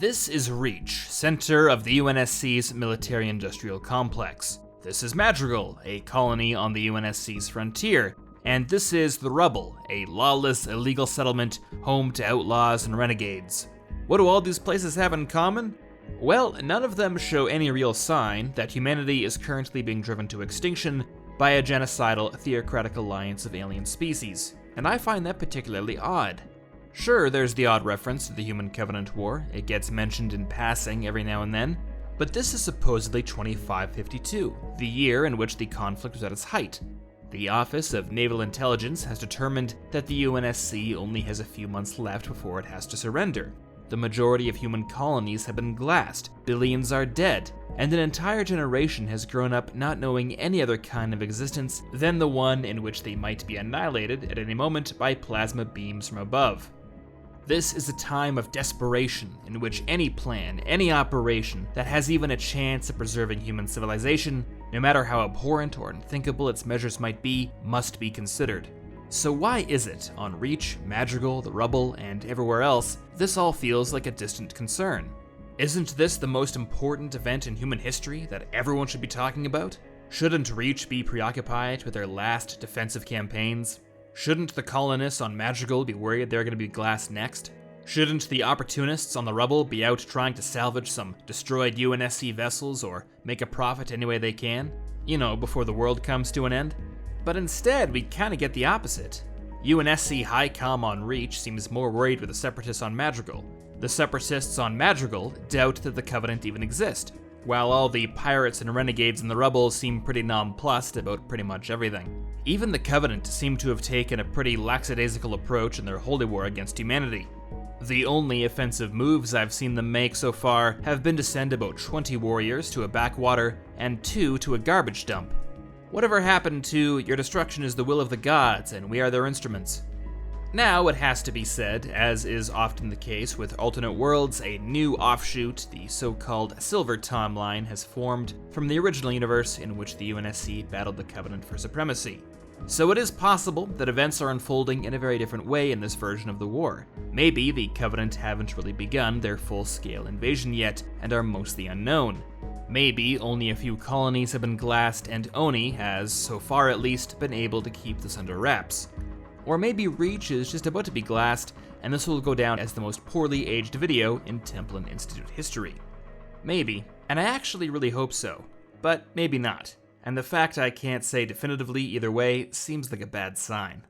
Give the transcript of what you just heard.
This is Reach, center of the UNSC's military-industrial complex. This is Madrigal, a colony on the UNSC's frontier. And this is the Rubble, a lawless, illegal settlement home to outlaws and renegades. What do all these places have in common? Well, none of them show any real sign that humanity is currently being driven to extinction by a genocidal, theocratic alliance of alien species, and I find that particularly odd. Sure, there's the odd reference to the Human Covenant War, it gets mentioned in passing every now and then, but this is supposedly 2552, the year in which the conflict was at its height. The Office of Naval Intelligence has determined that the UNSC only has a few months left before it has to surrender. The majority of human colonies have been glassed, billions are dead, and an entire generation has grown up not knowing any other kind of existence than the one in which they might be annihilated at any moment by plasma beams from above. This is a time of desperation in which any plan, any operation that has even a chance of preserving human civilization, no matter how abhorrent or unthinkable its measures might be, must be considered. So why is it, on Reach, Madrigal, the Rubble, and everywhere else, this all feels like a distant concern? Isn't this the most important event in human history that everyone should be talking about? Shouldn't Reach be preoccupied with their last defensive campaigns? Shouldn't the colonists on Madrigal be worried they're going to be glassed next? Shouldn't the opportunists on the Rubble be out trying to salvage some destroyed UNSC vessels or make a profit any way they can? You know, before the world comes to an end? But instead, we kinda get the opposite. UNSC High Comm on Reach seems more worried with the Separatists on Madrigal. The Separatists on Madrigal doubt that the Covenant even exists, while all the pirates and renegades in the Rubble seem pretty nonplussed about pretty much everything. Even the Covenant seem to have taken a pretty lackadaisical approach in their holy war against humanity. The only offensive moves I've seen them make so far have been to send about 20 warriors to a backwater and 2 to a garbage dump. Whatever happened to "your destruction is the will of the gods and we are their instruments"? Now, it has to be said, as is often the case with alternate worlds, a new offshoot, the so-called Silver Timeline, has formed from the original universe in which the UNSC battled the Covenant for supremacy. So it is possible that events are unfolding in a very different way in this version of the war. Maybe the Covenant haven't really begun their full-scale invasion yet and are mostly unknown. Maybe only a few colonies have been glassed and Oni has, so far at least, been able to keep this under wraps. Or maybe Reach is just about to be glassed, and this will go down as the most poorly aged video in Templin Institute history. Maybe, and I actually really hope so, but maybe not. And the fact I can't say definitively either way seems like a bad sign.